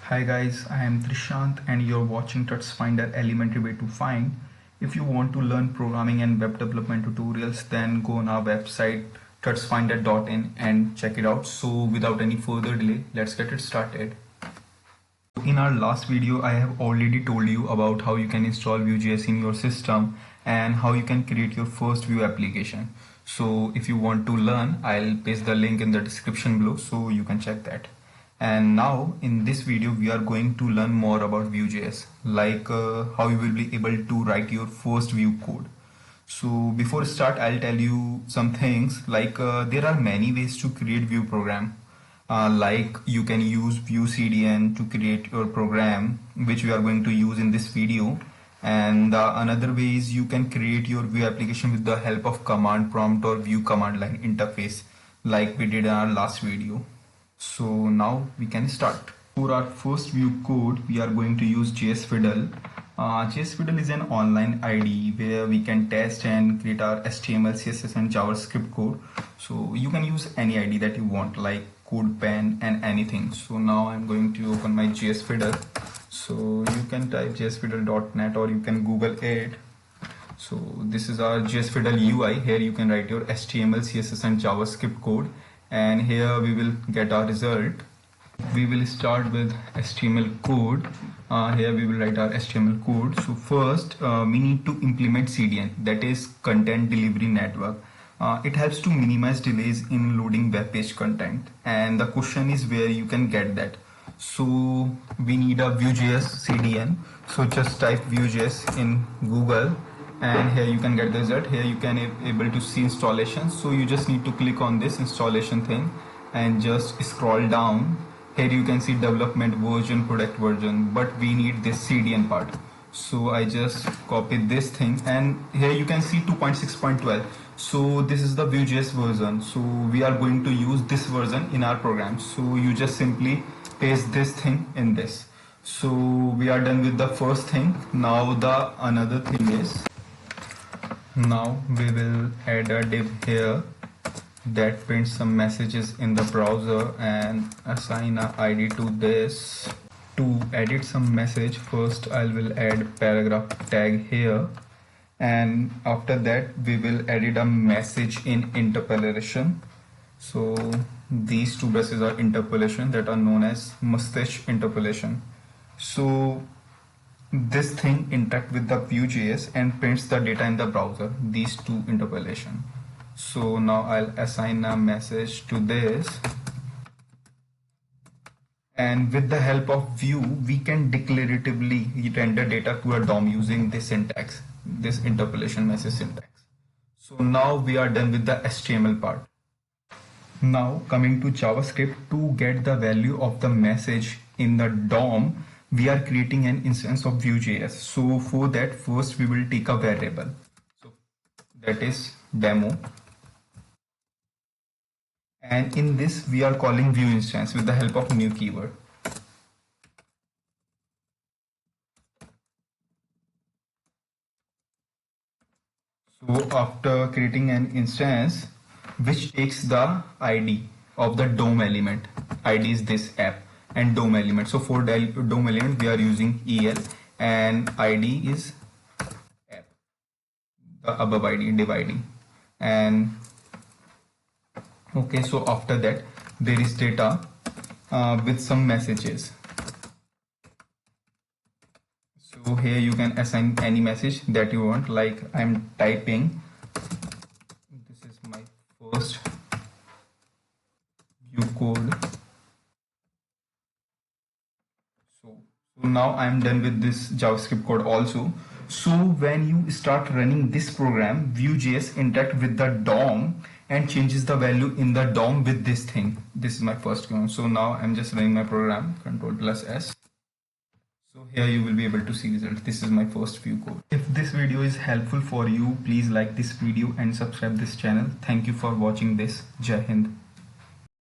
Hi guys, I am Trishant and you're watching TutsFinder Elementary Way to Find. If you want to learn programming and web development tutorials, then go on our website tutsfinder.in and check it out. So without any further delay, let's get it started. In our last video, I have already told you about how you can install Vuejs in your system and how you can create your first Vue application. So if you want to learn, I'll paste the link in the description below so you can check that. And now in this video we are going to learn more about Vuejs, like how you will be able to write your first Vue code. So before start, I'll tell you some things like there are many ways to create Vue program. Like you can use Vue CDN to create your program, which we are going to use in this video. And another way is you can create your Vue application with the help of command prompt or Vue command line interface, like we did in our last video. So now we can start. For our first Vue code, we are going to use JSFiddle. JSFiddle is an online IDE where we can test and create our HTML, CSS and JavaScript code. So you can use any IDE that you want, like CodePen and anything. So now I'm going to open my JSFiddle. So you can type jsfiddle.net or you can Google it. So this is our JSFiddle UI. Here you can write your HTML, CSS and JavaScript code. And here we will get our result. We will start with HTML code. Here we will write our HTML code. So first we need to implement CDN, that is Content Delivery Network. It helps to minimize delays in loading web page content, and the question is where you can get that. So we need a Vuejs CDN. So just type Vuejs in Google and here you can get the result. Here you can able to see installation. So you just need to click on this installation thing and just scroll down. Here you can see development version, product version, but we need this CDN part. So I just copied this thing and here you can see 2.6.12. So this is the Vuejs version. So we are going to use this version in our program. So you just simply paste this thing in this. So we are done with the first thing. Now the another thing is, now we will add a div here that prints some messages in the browser and assign a ID to this. To edit some message, first I will add paragraph tag here, and after that we will edit a message in interpolation. So these two brushes are interpolation that are known as mustache interpolation. So this thing interact with the Vuejs and prints the data in the browser, these two interpolation. So now I'll assign a message to this, and with the help of Vue we can declaratively render data to a DOM using this syntax, this interpolation message syntax. So now we are done with the HTML part. Now coming to JavaScript, to get the value of the message in the DOM, we are creating an instance of Vuejs. So for that, first we will take a variable. So that is demo. And in this we are calling Vue instance with the help of new keyword. So after creating an instance which takes the ID of the DOM element, ID is this app, and DOM element. So for DOM element we are using EL and ID is app, the above ID, div ID. And okay, so after that there is data with some messages. So here you can assign any message that you want, like I'm typing, this is my first Vue code. So now I'm done with this JavaScript code also. So when you start running this program, Vuejs interact with the DOM and changes the value in the DOM with this thing. This is my first one. So now I'm just running my program, Ctrl+S. So here you will be able to see results. This is my first Vue code. If this video is helpful for you, please like this video and subscribe this channel. Thank you for watching this. Jai Hind.